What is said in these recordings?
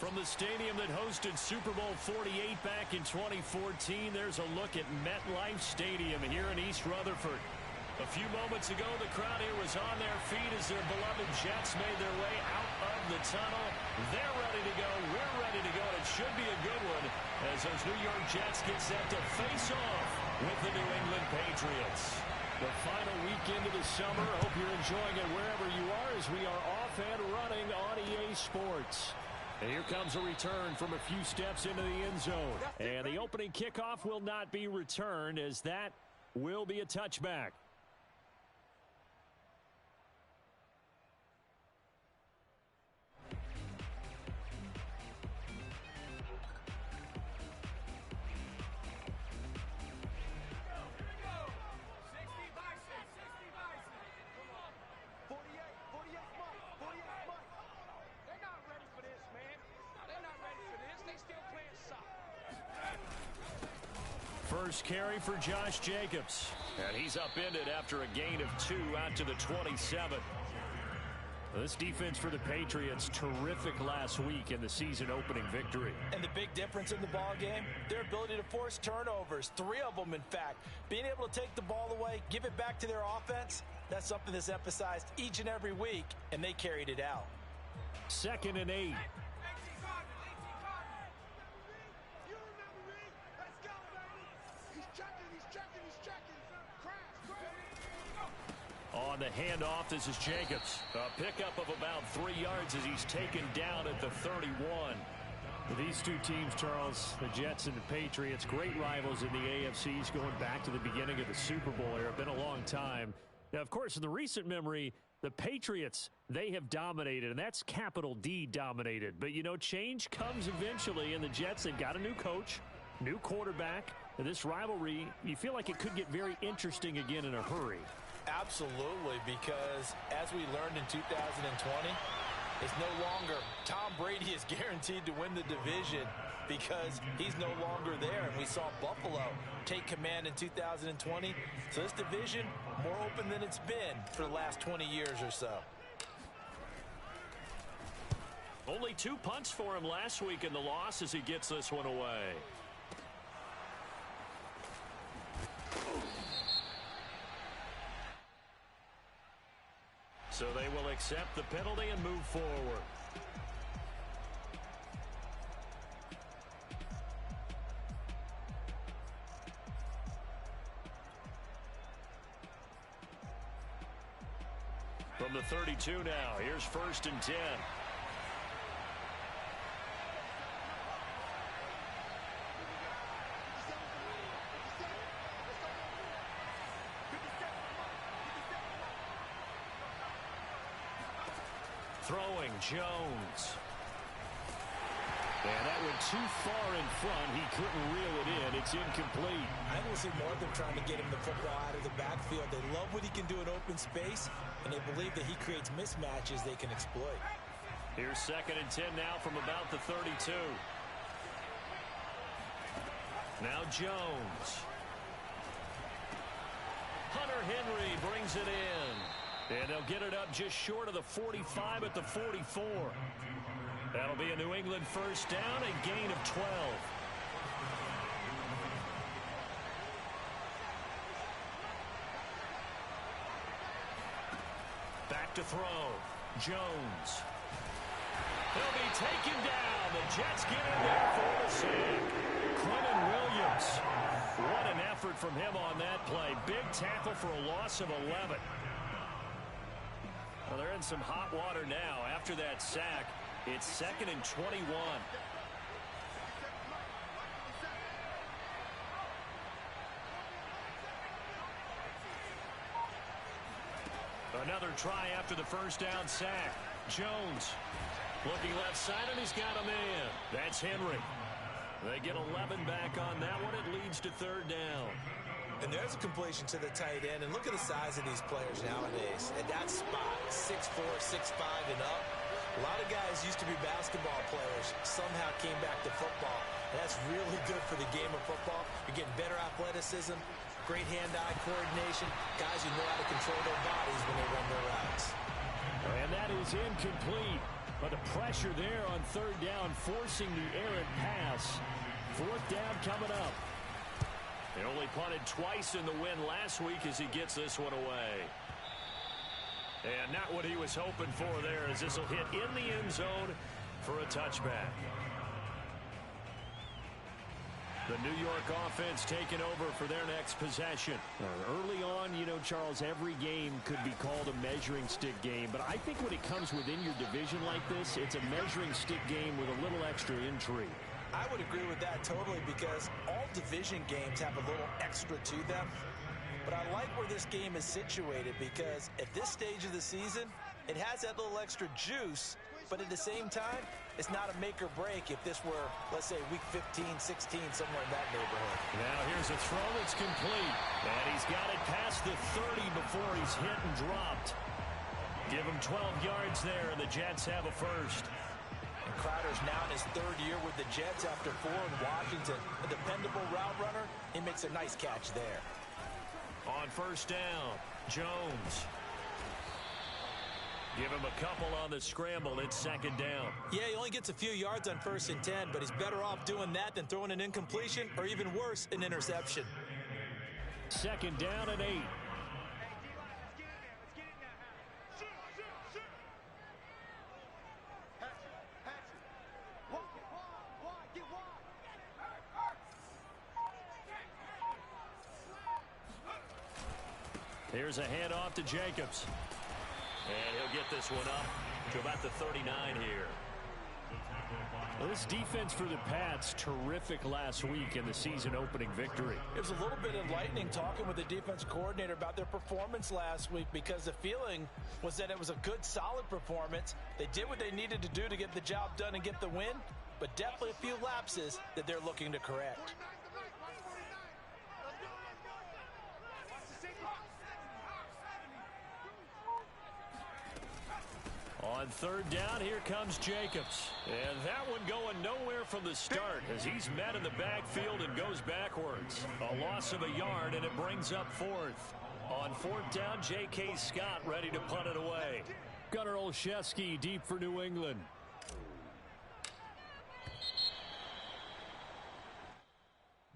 From the stadium that hosted Super Bowl 48 back in 2014, there's a look at MetLife Stadium here in East Rutherford. A few moments ago, the crowd here was on their feet as their beloved Jets made their way out of the tunnel. They're ready to go. We're ready to go. And it should be a good one as those New York Jets get set to face off with the New England Patriots. The final weekend of the summer. Hope you're enjoying it wherever you are as we are off and running on EA Sports. And here comes a return from a few steps into the end zone. And the opening kickoff will not be returned as that will be a touchback. First carry for Josh Jacobs. And he's upended after a gain of 2 out to the 27. This defense for the Patriots, terrific last week in the season-opening victory. And the big difference in the ball game, their ability to force turnovers, 3 of them, in fact. Being able to take the ball away, give it back to their offense, that's something that's emphasized each and every week, and they carried it out. 2nd and 8. On the handoff, this is Jacobs. A pickup of about 3 yards as he's taken down at the 31. These two teams, Charles, the Jets and the Patriots, great rivals in the AFCs going back to the beginning of the Super Bowl era. Been a long time. Now, of course, in the recent memory, the Patriots, they have dominated, and that's capital D dominated. But, you know, change comes eventually, and the Jets, they've got a new coach, new quarterback. And this rivalry, you feel like it could get very interesting again in a hurry. Absolutely, because as we learned in 2020, it's no longer Tom Brady is guaranteed to win the division because he's no longer there. And we saw Buffalo take command in 2020. So this division, more open than it's been for the last 20 years or so. Only 2 punts for him last week in the loss as he gets this one away. So they will accept the penalty and move forward. From the 32 now, here's 1st and 10. Throwing Jones. And that went too far in front. He couldn't reel it in. It's incomplete. I don't see more of them trying to get him the football out of the backfield. They love what he can do in open space, and they believe that he creates mismatches they can exploit. Here's 2nd and 10 now from about the 32. Now Jones. Hunter Henry brings it in. And they'll get it up just short of the 45 at the 44. That'll be a New England first down, a gain of 12. Back to throw. Jones. He'll be taken down. The Jets get in there for the sack. Quentin Williams. What an effort from him on that play. Big tackle for a loss of 11. Well, they're in some hot water now. After that sack, it's 2nd and 21. Another try after the first down sack. Jones looking left side, and he's got him in. That's Henry. They get 11 back on that one. It leads to 3rd down. And there's a completion to the tight end. And look at the size of these players nowadays. At that spot, 6'4", 6'5", and up. A lot of guys used to be basketball players. Somehow came back to football. And that's really good for the game of football. You're getting better athleticism, great hand-eye coordination. Guys who know how to control their bodies when they run their routes. And that is incomplete. But the pressure there on third down, forcing the errant pass. Fourth down coming up. They only punted twice in the win last week as he gets this one away. And not what he was hoping for there, as this will hit in the end zone for a touchback. The New York offense taking over for their next possession. Early on, you know, Charles, every game could be called a measuring stick game. But I think when it comes within your division like this, it's a measuring stick game with a little extra intrigue. I would agree with that totally, because all division games have a little extra to them. But I like where this game is situated, because at this stage of the season, it has that little extra juice. But at the same time, it's not a make or break if this were, let's say, week 15, 16, somewhere in that neighborhood. Now here's a throw that's complete. And he's got it past the 30 before he's hit and dropped. Give him 12 yards there, and the Jets have a first. And Crowder's now in his third year with the Jets after 4 in Washington. A dependable route runner. He makes a nice catch there. On first down, Jones. Give him a couple on the scramble. It's second down. Yeah, he only gets a few yards on 1st and 10, but he's better off doing that than throwing an incompletion, or even worse, an interception. Second down and 8. Here's a handoff to Jacobs. And he'll get this one up to about the 39 here. Well, this defense for the Pats, terrific last week in the season opening victory. It was a little bit enlightening talking with the defense coordinator about their performance last week, because the feeling was that it was a good, solid performance. They did what they needed to do to get the job done and get the win, but definitely a few lapses that they're looking to correct. On third down, here comes Jacobs. And that one going nowhere from the start, as he's met in the backfield and goes backwards. A loss of a yard, and it brings up fourth. On fourth down, J.K. Scott ready to punt it away. Gunnar Olszewski deep for New England.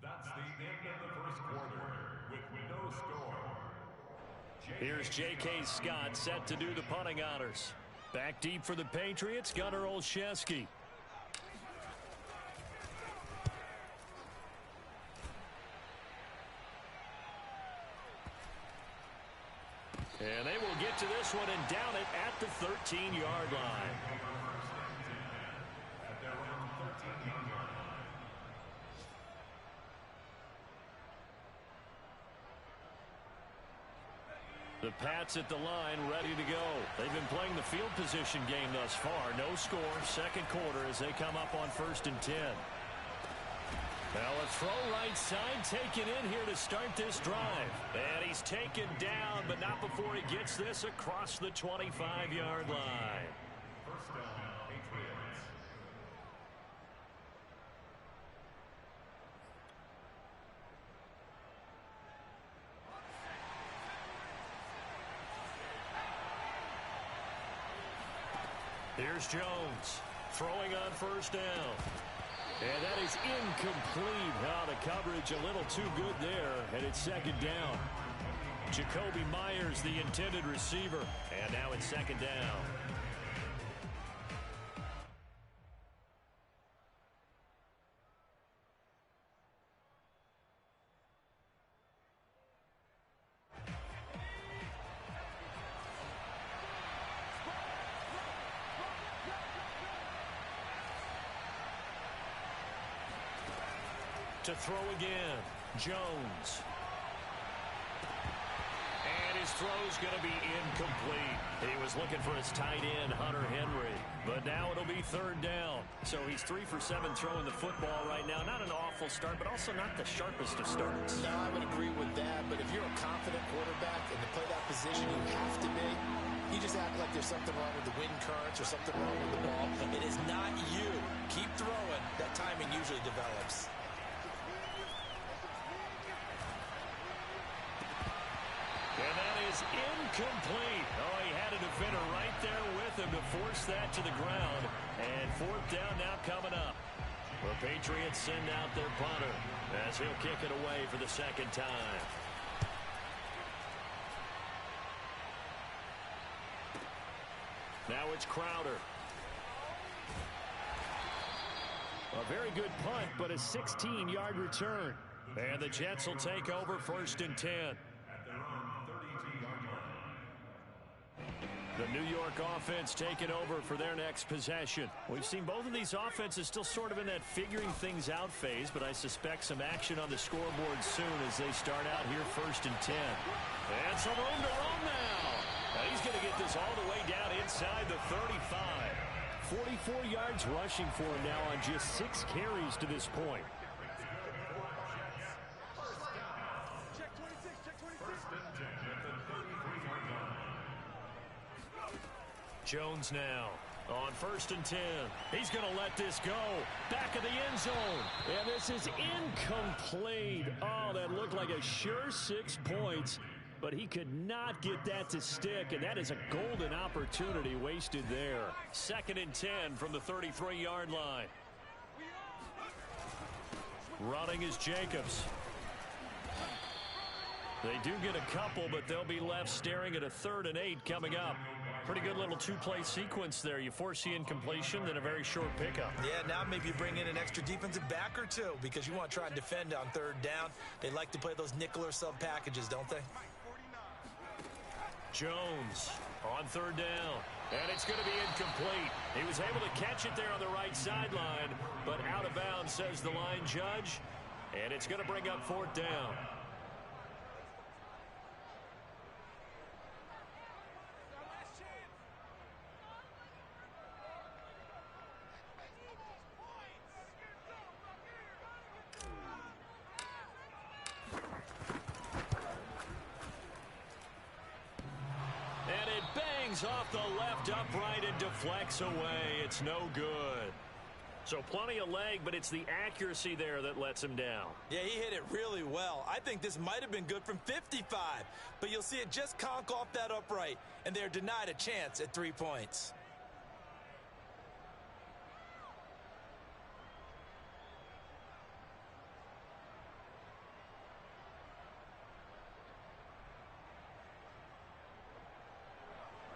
That's the end of the first quarter with no score. Here's J.K. Scott set to do the punting honors. Back deep for the Patriots, Gunnar Olszewski. And they will get to this one and down it at the 13-yard line. The Pats at the line, ready to go. They've been playing the field position game thus far. No score, second quarter as they come up on 1st and 10. Now a throw right side taken in here to start this drive. And he's taken down, but not before he gets this across the 25-yard line. First down, Patriots. Here's Jones throwing on first down. And that is incomplete. The coverage a little too good there, and it's second down. Jacoby Myers, the intended receiver, and now it's second down. To throw again, Jones. And his throw's going to be incomplete. He was looking for his tight end, Hunter Henry. But now it'll be third down. So he's 3 for 7 throwing the football right now. Not an awful start, but also not the sharpest of starts. No, I would agree with that. But if you're a confident quarterback and to play that position, you have to be. You just act like there's something wrong with the wind currents or something wrong with the ball. It is not you. Keep throwing. That timing usually develops. And that is incomplete. Oh, he had a defender right there with him to force that to the ground. And fourth down now coming up. The Patriots send out their punter as he'll kick it away for the second time. Now it's Crowder. A very good punt, but a 16-yard return. And the Jets will take over 1st and 10. The New York offense taking over for their next possession. We've seen both of these offenses still sort of in that figuring things out phase, but I suspect some action on the scoreboard soon as they start out here 1st and 10. And some room to run now. Now he's going to get this all the way down inside the 35. 44 yards rushing for him now on just 6 carries to this point. Jones now on 1st and 10. He's going to let this go. Back of the end zone. And this is incomplete. Oh, that looked like a sure 6 points. But he could not get that to stick, and that is a golden opportunity wasted there. 2nd and 10 from the 33-yard line. Running is Jacobs. They do get a couple, but they'll be left staring at a 3rd and 8 coming up. Pretty good little 2-play sequence there. You force the incompletion, then a very short pickup. Yeah, now maybe you bring in an extra defensive back or two because you want to try and defend on 3rd down. They like to play those nickel or sub packages, don't they? Jones on 3rd down, and it's going to be incomplete. He was able to catch it there on the right sideline, but out of bounds, says the line judge, and it's going to bring up 4th down. Off the left upright and deflects away. It's no good. So plenty of leg, but it's the accuracy there that lets him down. Yeah, he hit it really well. I think this might have been good from 55, but you'll see it just conk off that upright, and they're denied a chance at 3 points.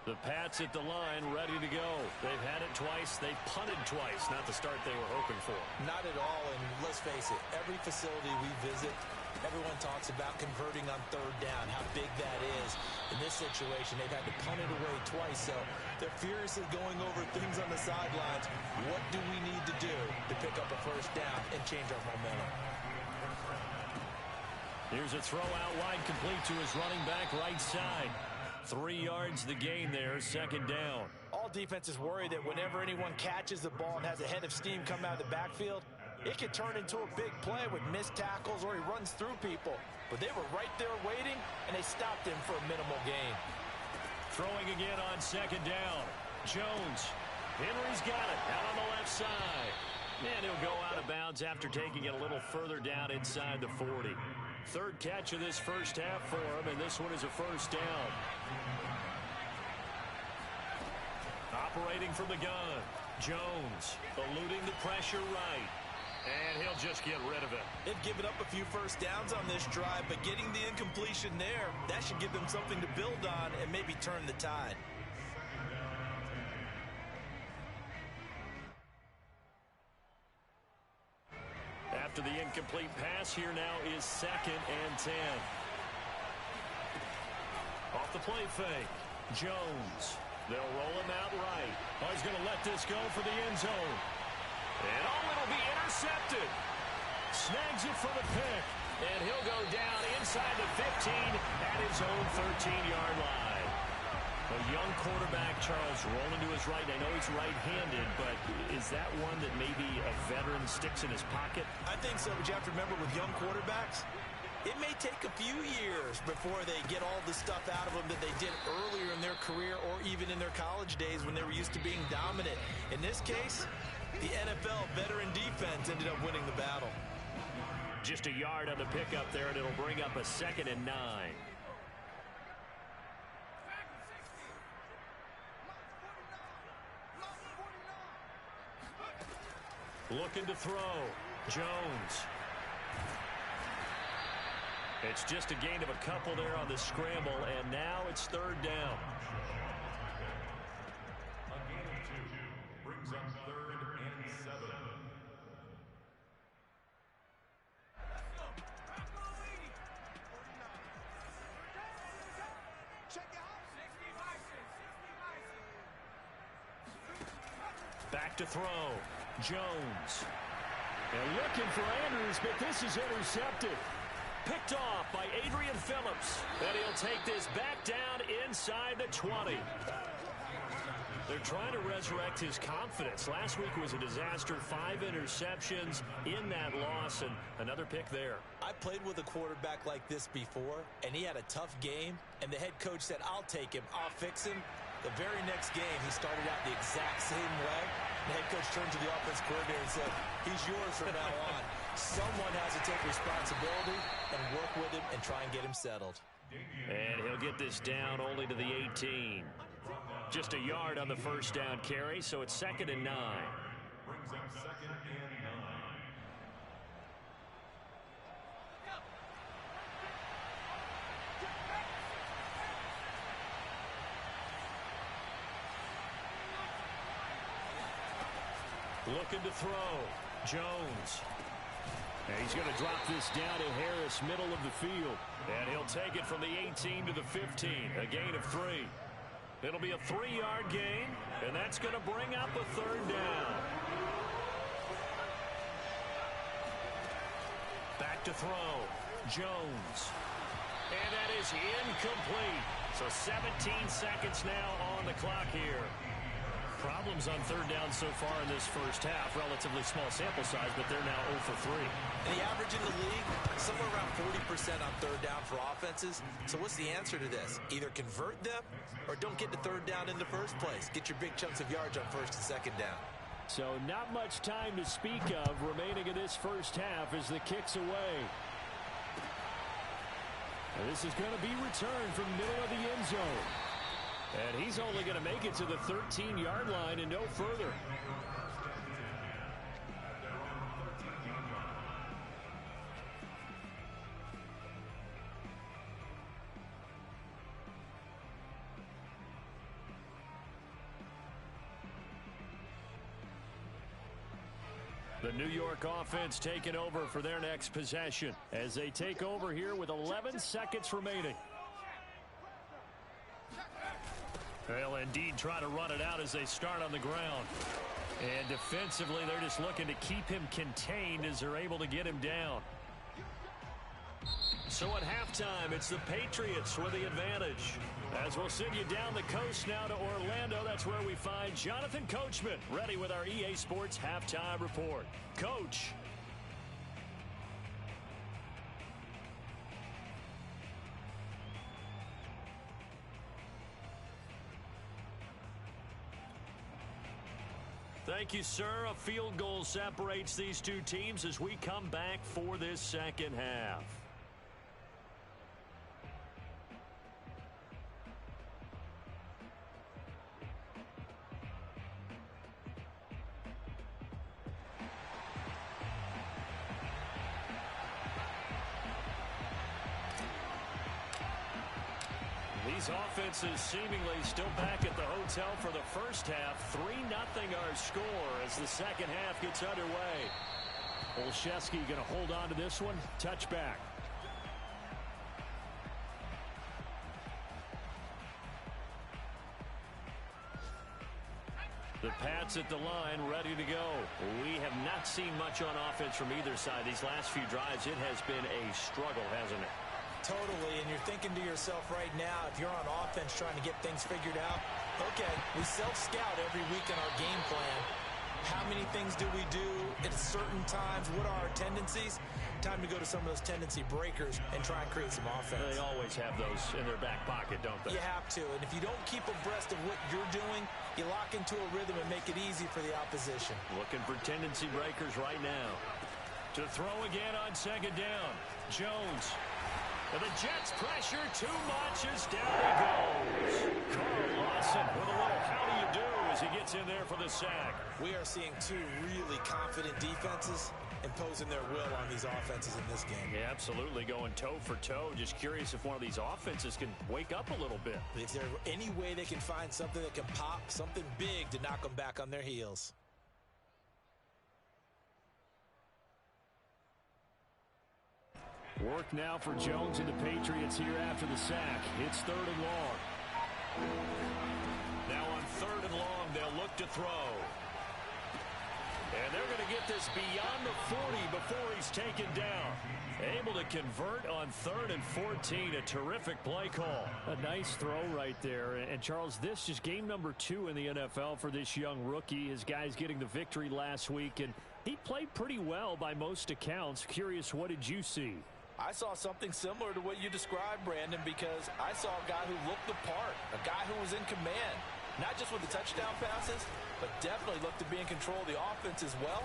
The Pats at the line, ready to go. They've had it twice. They've punted twice. Not the start they were hoping for. Not at all, and let's face it, every facility we visit, everyone talks about converting on 3rd down, how big that is. In this situation, they've had to punt it away twice, so they're furiously going over things on the sidelines. What do we need to do to pick up a 1st down and change our momentum? Here's a throw out wide, complete to his running back right side. 3 yards the gain there, 2nd down. All defenses worry that whenever anyone catches the ball and has a head of steam come out of the backfield, it could turn into a big play with missed tackles or he runs through people. But they were right there waiting, and they stopped him for a minimal gain. Throwing again on 2nd down. Jones. Henry's got it out on the left side. And he'll go out of bounds after taking it a little further down inside the 40. 3rd catch of this first half for him, and this one is a 1st down. Operating from the gun, Jones eluding the pressure right, and he'll just get rid of it. They've given up a few 1st downs on this drive, but getting the incompletion there, that should give them something to build on and maybe turn the tide. After the incomplete pass, here now is 2nd and 10. Off the play fake, Jones. They'll roll him out right. Oh, he's going to let this go for the end zone. And oh, it'll be intercepted. Snags it for the pick. And he'll go down inside the 15 at his own 13-yard line. A young quarterback, Charles, rolling to his right. I know he's right-handed, but is that one that maybe a veteran sticks in his pocket? I think so, but you have to remember with young quarterbacks, it may take a few years before they get all the stuff out of them that they did earlier in their career or even in their college days when they were used to being dominant. In this case, the NFL veteran defense ended up winning the battle. Just a yard on the pickup there, and it'll bring up a 2nd and 9. Looking to throw. Jones. It's just a gain of a couple there on the scramble, and now it's third down. A gain of 2 brings up 3rd and 7. Back to throw. Jones. And looking for Andrews, but this is intercepted. Picked off by Adrian Phillips. And he'll take this back down inside the 20. They're trying to resurrect his confidence. Last week was a disaster. 5 interceptions in that loss, and another pick there. I played with a quarterback like this before, and he had a tough game, and the head coach said, I'll take him, I'll fix him. The very next game, he started out the exact same way. The head coach turned to the offense coordinator and said, he's yours from now on. Someone has to take responsibility and work with him and try and get him settled. And he'll get this down only to the 18. Just a yard on the first down carry, so it's 2nd and 9. Brings up 2nd and 9. Looking to throw. Jones. And he's going to drop this down to Harris, middle of the field. And he'll take it from the 18 to the 15, a gain of 3. It'll be a 3-yard gain, and that's going to bring up a third down. Back to throw. Jones. And that is incomplete. So 17 seconds now on the clock here. Problems on third down so far in this first half. Relatively small sample size, but they're now 0 for 3. And the average in the league, somewhere around 40% on third down for offenses. So what's the answer to this? Either convert them or don't get the third down in the first place. Get your big chunks of yards on first and second down. So not much time to speak of remaining in this first half as the kick's away. And this is going to be returned from the middle of the end zone. And he's only going to make it to the 13-yard line and no further. The New York offense taking over for their next possession as they take over here with 11 seconds remaining. They'll indeed try to run it out as they start on the ground. And defensively, they're just looking to keep him contained as they're able to get him down. So at halftime, it's the Patriots with the advantage. As we'll send you down the coast now to Orlando, that's where we find Jonathan Coachman, ready with our EA Sports Halftime Report. Coach. Thank you, sir. A field goal separates these two teams as we come back for this second half. These offenses seemingly still back at the hotel for the first half. 3-0 our score as the second half gets underway. Olszewski going to hold on to this one. Touchback. The Pats at the line, ready to go. We have not seen much on offense from either side. These last few drives, it has been a struggle, hasn't it? Totally, and you're thinking to yourself right now, if you're on offense trying to get things figured out, okay, we self-scout every week in our game plan. How many things do we do at certain times? What are our tendencies? Time to go to some of those tendency breakers and try and create some offense. They always have those in their back pocket, don't they? You have to, and if you don't keep abreast of what you're doing, you lock into a rhythm and make it easy for the opposition. Looking for tendency breakers right now. To throw again on second down. Jones. And the Jets pressure too much as down he goes. Carl Lawson with a little how do you do as as he gets in there for the sack. We are seeing two really confident defenses imposing their will on these offenses in this game. Yeah, absolutely, going toe for toe. Just curious if one of these offenses can wake up a little bit. If there's any way they can find something that can pop, something big to knock them back on their heels. Work now for Jones and the Patriots here after the sack. It's 3rd and long. Now on 3rd and long, they'll look to throw. And they're going to get this beyond the 40 before he's taken down. Able to convert on 3rd and 14. A terrific play call. A nice throw right there. And Charles, this is game number 2 in the NFL for this young rookie. His guys getting the victory last week, and he played pretty well by most accounts. Curious, what did you see? I saw something similar to what you described, Brandon, because I saw a guy who looked the part, a guy who was in command, not just with the touchdown passes, but definitely looked to be in control of the offense as well.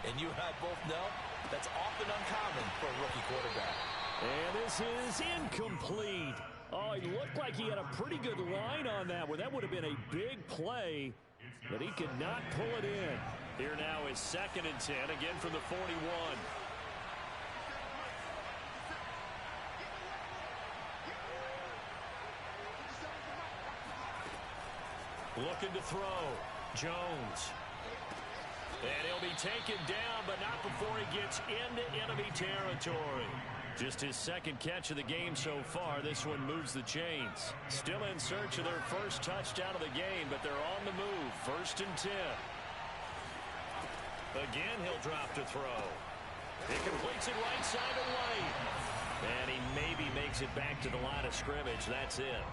And you and I both know that's often uncommon for a rookie quarterback. And this is incomplete. Oh, he looked like he had a pretty good line on that one. That would have been a big play, but he could not pull it in. Here now is 2nd and 10, again from the 41. Looking to throw. Jones. And he'll be taken down, but not before he gets into enemy territory. Just his 2nd catch of the game so far. This one moves the chains. Still in search of their first touchdown of the game, but they're on the move. 1st and 10. Again, he'll drop to throw. He completes it right side to White. And he maybe makes it back to the line of scrimmage. That's it.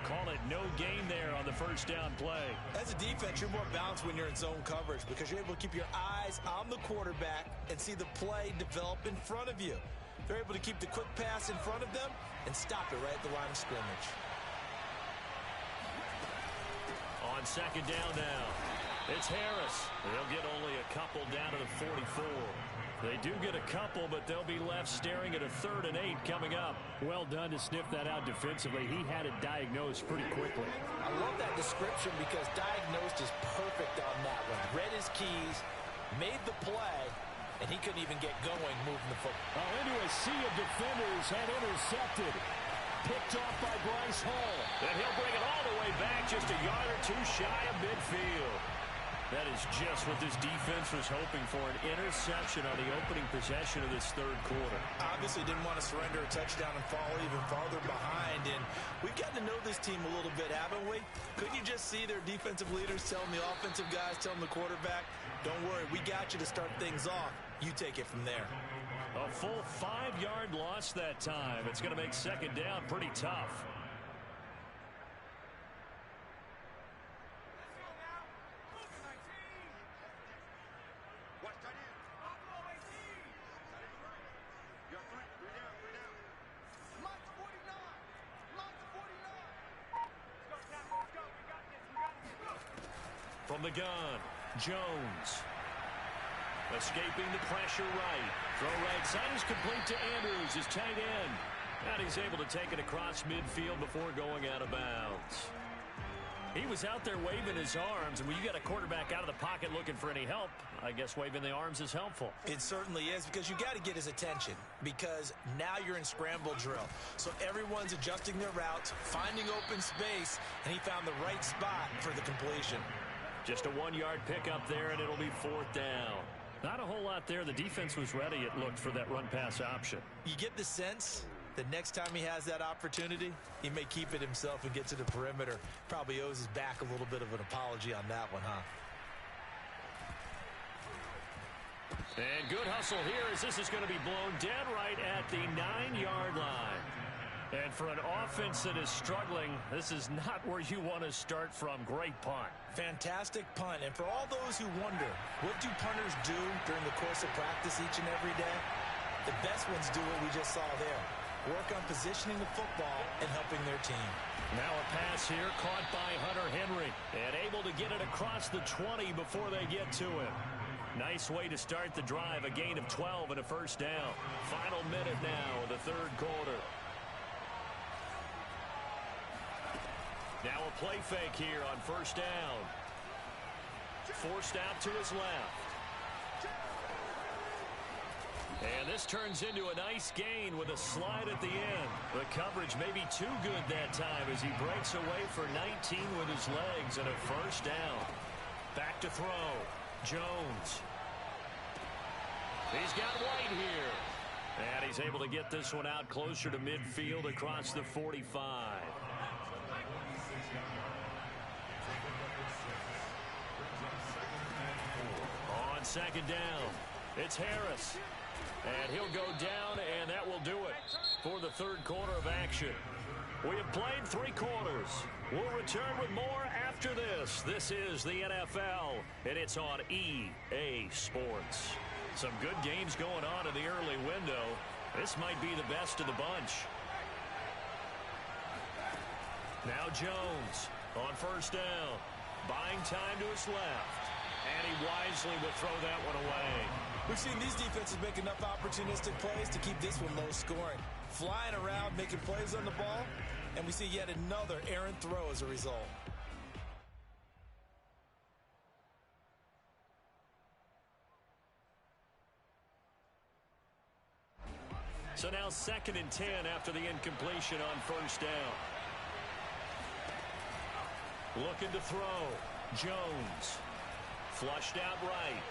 Call it no gain there on the 1st down play. As a defense, you're more balanced when you're in zone coverage because you're able to keep your eyes on the quarterback and see the play develop in front of you. They're able to keep the quick pass in front of them and stop it right at the line of scrimmage. On 2nd down now, it's Harris. They'll get only a couple down to the 44. They do get a couple, but they'll be left staring at a 3rd and 8 coming up. Well done to sniff that out defensively. He had it diagnosed pretty quickly. I love that description because diagnosed is perfect on that one. Read his keys, made the play, and he couldn't even get going moving the football. Into a sea of defenders and intercepted. Picked off by Bryce Hall. And he'll bring it all the way back, just a yard or two shy of midfield. That is just what this defense was hoping for, an interception on the opening possession of this 3rd quarter. Obviously didn't want to surrender a touchdown and fall even farther behind, and we've gotten to know this team a little bit, haven't we? Couldn't you just see their defensive leaders telling the offensive guys, telling the quarterback, don't worry, we got you to start things off. You take it from there. A full 5-yard loss that time. It's going to make 2nd down pretty tough. From the gun, Jones. Escaping the pressure right. Throw right side is complete to Andrews, his tight end. And he's able to take it across midfield before going out of bounds. He was out there waving his arms, and when you got a quarterback out of the pocket looking for any help, I guess waving the arms is helpful. It certainly is, because you got to get his attention, because now you're in scramble drill. So everyone's adjusting their routes, finding open space, and he found the right spot for the completion. Just a 1-yard pickup there, and it'll be 4th down. Not a whole lot there. The defense was ready, it looked, for that run-pass option. You get the sense that next time he has that opportunity, he may keep it himself and get to the perimeter. Probably owes his back a little bit of an apology on that one, huh? And good hustle here as this is going to be blown dead right at the 9-yard line. And for an offense that is struggling, this is not where you want to start from. Great punt. Fantastic punt. And for all those who wonder, what do punters do during the course of practice each and every day? The best ones do what we just saw there. Work on positioning the football and helping their team. Now a pass here caught by Hunter Henry. And able to get it across the 20 before they get to him. Nice way to start the drive. A gain of 12 and a 1st down. Final minute now of the 3rd quarter. Now a play fake here on first down. Forced out to his left. And this turns into a nice gain with a slide at the end. The coverage may be too good that time as he breaks away for 19 with his legs and a first down. Back to throw. Jones. He's got White here. And he's able to get this one out closer to midfield across the 45. On second down, it's Harris. And he'll go down, and that will do it for the third quarter of action. We have played 3 quarters. We'll return with more after this. This is the NFL, and it's on EA Sports. Some good games going on in the early window. This might be the best of the bunch. Now Jones on first down. Buying time to his left. And he wisely would throw that one away. We've seen these defenses make enough opportunistic plays to keep this one low scoring. Flying around, making plays on the ball, and we see yet another errant throw as a result. So now 2nd and 10 after the incompletion on first down. Looking to throw. Jones. Flushed out right.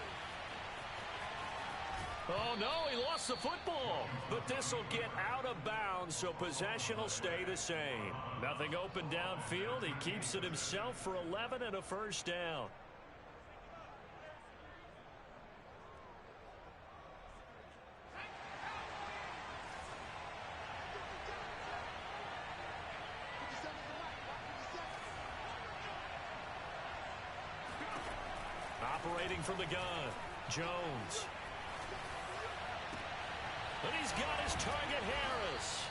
Oh, no, he lost the football. But this will get out of bounds, so possession will stay the same. Nothing open downfield. He keeps it himself for 11 and a first down. Operating from the gun, Jones. And he's got his target, Harris.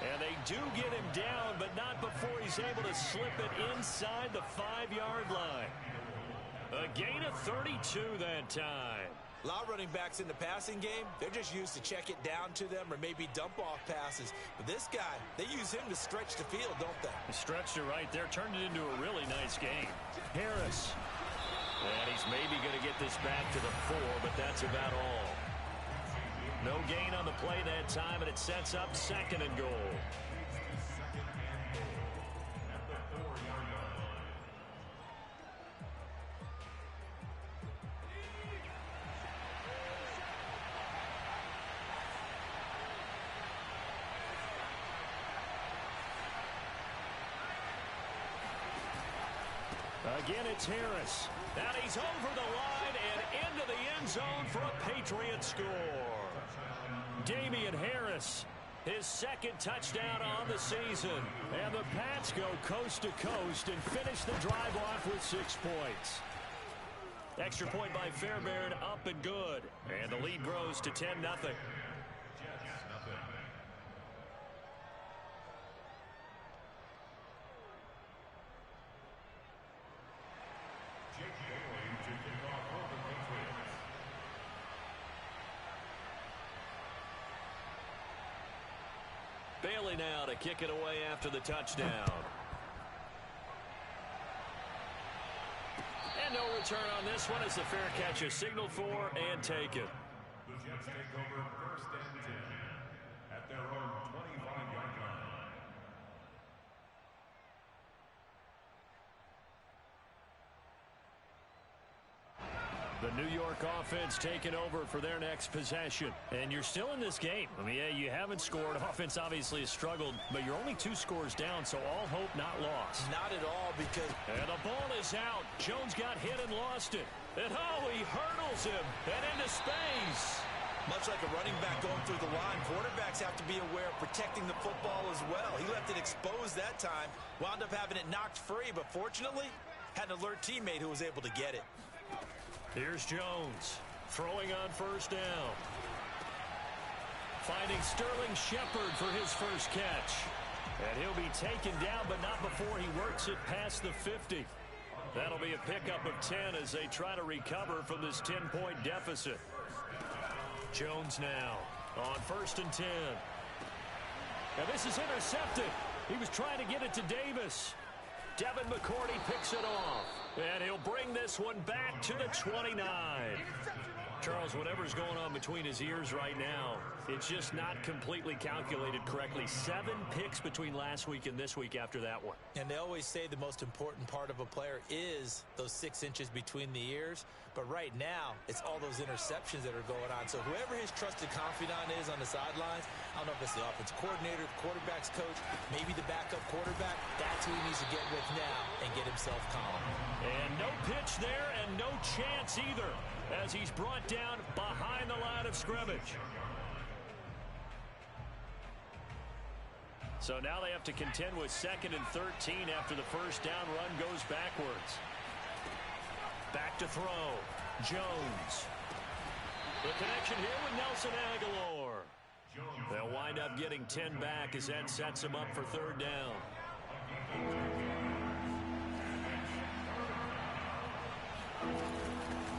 And they do get him down, but not before he's able to slip it inside the 5-yard line. A gain of 32 that time. A lot of running backs in the passing game, they're just used to check it down to them or maybe dump off passes. But this guy, they use him to stretch the field, don't they? He stretched it right there, turned it into a really nice game. Harris. And he's maybe going to get this back to the 4, but that's about all. No gain on the play that time, and it sets up 2nd and goal. Again, it's Harris. And he's over the line and into the end zone for a Patriot score. Damian Harris, his 2nd touchdown on the season. And the Pats go coast to coast and finish the drive off with 6 points. Extra point by Fairbairn, up and good. And the lead grows to 10-0. Bailey now to kick it away after the touchdown. And no return on this one as the fair catch is signaled for and taken. The Jets take over 1st and 10 at their own 25-yard line. The New York offense taking over for their next possession. And you're still in this game. I mean, yeah, you haven't scored. Offense obviously has struggled, but you're only 2 scores down, so all hope not lost. Not at all, because... And the ball is out. Jones got hit and lost it. And oh, he hurdles him and into space. Much like a running back going through the line, quarterbacks have to be aware of protecting the football as well. He left it exposed that time, wound up having it knocked free, but fortunately, had an alert teammate who was able to get it. Here's Jones, throwing on first down. Finding Sterling Shepard for his first catch. And he'll be taken down, but not before he works it past the 50. That'll be a pickup of 10 as they try to recover from this 10-point deficit. Jones now on 1st and 10. And this is intercepted. He was trying to get it to Davis. Devin McCourty picks it off. And he'll bring this one back to the 29. Charles, whatever's going on between his ears right now, it's just not completely calculated correctly. 7 picks between last week and this week after that one. And they always say the most important part of a player is those 6 inches between the ears. But right now, it's all those interceptions that are going on. So whoever his trusted confidant is on the sidelines, I don't know if it's the offensive coordinator, the quarterback's coach, maybe the backup quarterback, that's who he needs to get with now and get himself calm. And no pitch there and no chance either as he's brought down behind the line of scrimmage. So now they have to contend with 2nd and 13 after the first down run goes backwards. Back to throw. Jones. The connection here with Nelson Aguilar. They'll wind up getting 10 back as that sets them up for 3rd down.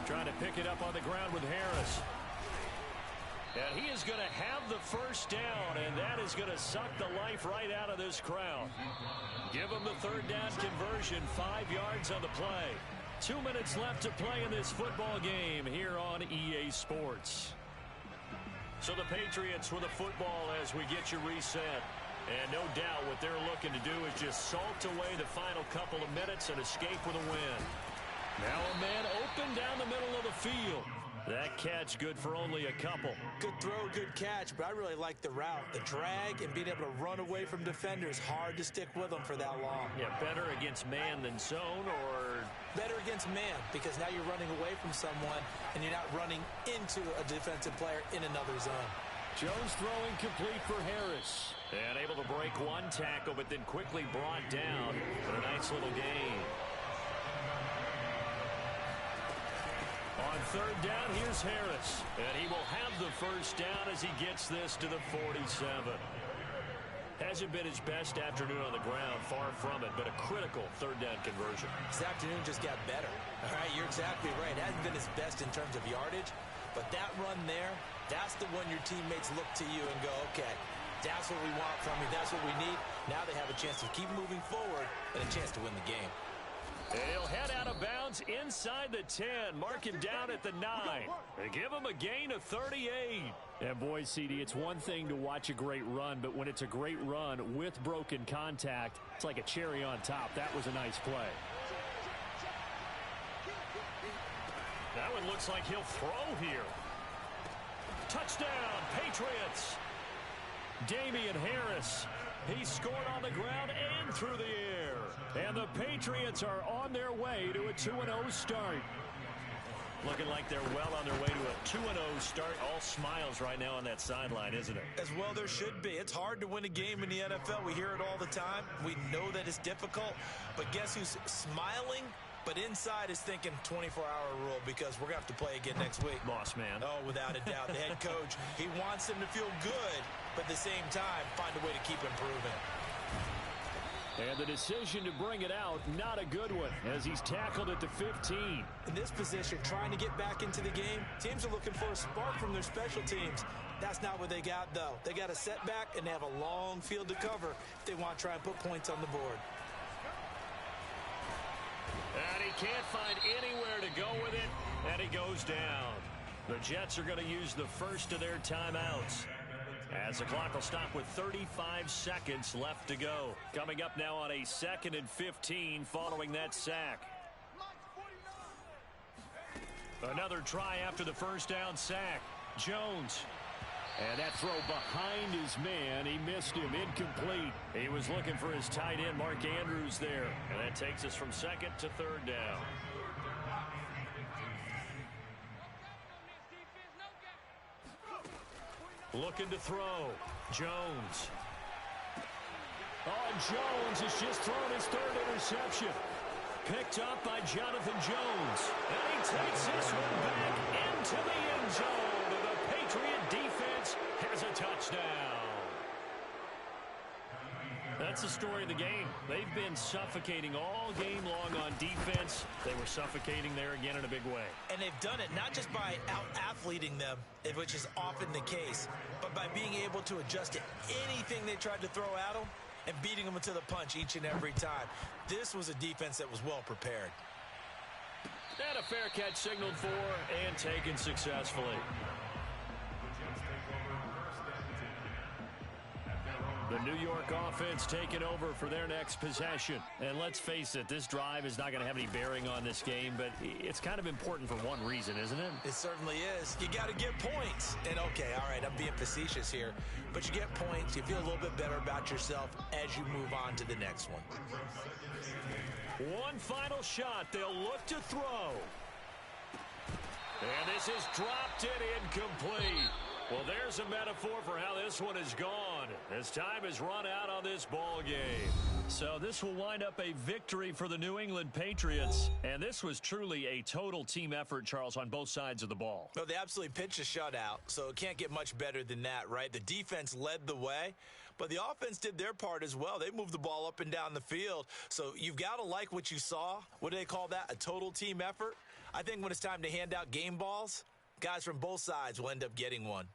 Trying to pick it up on the ground with Harris. And he is going to have the first down, and that is going to suck the life right out of this crowd. Give him the 3rd down conversion, 5 yards on the play. 2 minutes left to play in this football game here on EA Sports. So the Patriots with the football as we get you reset. And no doubt what they're looking to do is just salt away the final couple of minutes and escape with a win. Now a man open down the middle of the field. That catch good for only a couple. Good throw, good catch, but I really like the route. The drag and being able to run away from defenders. Hard to stick with them for that long. Yeah, better against man than zone, or? Better against man, because now you're running away from someone and you're not running into a defensive player in another zone. Jones throwing complete for Harris. And able to break one tackle, but then quickly brought down for a nice little gain. On 3rd down, here's Harris. And he will have the first down as he gets this to the 47. Hasn't been his best afternoon on the ground, far from it, but a critical 3rd down conversion. This afternoon just got better. All right, you're exactly right. It hasn't been his best in terms of yardage, but that run there, that's the one your teammates look to you and go, okay, that's what we want from you. That's what we need. Now they have a chance to keep moving forward and a chance to win the game. He'll head out of bounds inside the 10. Mark him down at the 9. They give him a gain of 38. And boy, CD, it's one thing to watch a great run, but when it's a great run with broken contact, it's like a cherry on top. That was a nice play. That one looks like he'll throw here. Touchdown, Patriots. Damian Harris. He scored on the ground and through the air. And the Patriots are on their way to a 2-0 start. Looking like they're well on their way to a 2-0 start. All smiles right now on that sideline, isn't it? As well there should be. It's hard to win a game in the NFL. We hear it all the time. We know that it's difficult. But guess who's smiling? But inside is thinking 24-hour rule because we're going to have to play again next week. Boss man. Oh, without a doubt. The head coach, he wants them to feel good, but at the same time, find a way to keep improving. And the decision to bring it out, not a good one, as he's tackled at the 15. In this position, trying to get back into the game, teams are looking for a spark from their special teams. That's not what they got, though. They got a setback, and they have a long field to cover if they want to try and put points on the board. And he can't find anywhere to go with it, and he goes down. The Jets are going to use the first of their timeouts, as the clock will stop with 35 seconds left to go. Coming up now on a 2nd and 15 following that sack. Another try after the first down sack. Jones. And that throw behind his man, he missed him, incomplete. He was looking for his tight end, Mark Andrews, there. And that takes us from 2nd to 3rd down. Looking to throw. Jones. Oh, Jones has just thrown his 3rd interception. Picked up by Jonathan Jones. And he takes this one back into the end zone. And the Patriot defense has a touchdown. That's the story of the game. They've been suffocating all game long on defense. They were suffocating there again in a big way. And they've done it not just by out-athleting them, which is often the case, but by being able to adjust to anything they tried to throw at them and beating them to the punch each and every time. This was a defense that was well prepared. And a fair catch signaled for and taken successfully. The New York offense taking over for their next possession. And let's face it, this drive is not going to have any bearing on this game, but it's kind of important for one reason, isn't it? It certainly is. You got to get points. And okay, all right, I'm being facetious here, but you get points, you feel a little bit better about yourself as you move on to the next one. One final shot. They'll look to throw. And this is dropped it incomplete. Well, there's a metaphor for how this one is gone as time has run out on this ball game. So this will wind up a victory for the New England Patriots. And this was truly a total team effort, Charles, on both sides of the ball. Well, they absolutely pitched a shutout, so it can't get much better than that, right? The defense led the way, but the offense did their part as well. They moved the ball up and down the field. So you've got to like what you saw. What do they call that? A total team effort? I think when it's time to hand out game balls, guys from both sides will end up getting one.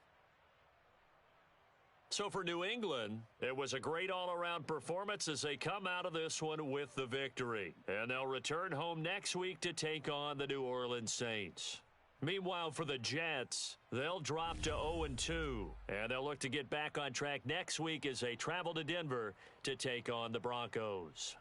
So for New England, it was a great all-around performance as they come out of this one with the victory. And they'll return home next week to take on the New Orleans Saints. Meanwhile, for the Jets, they'll drop to 0-2. And they'll look to get back on track next week as they travel to Denver to take on the Broncos.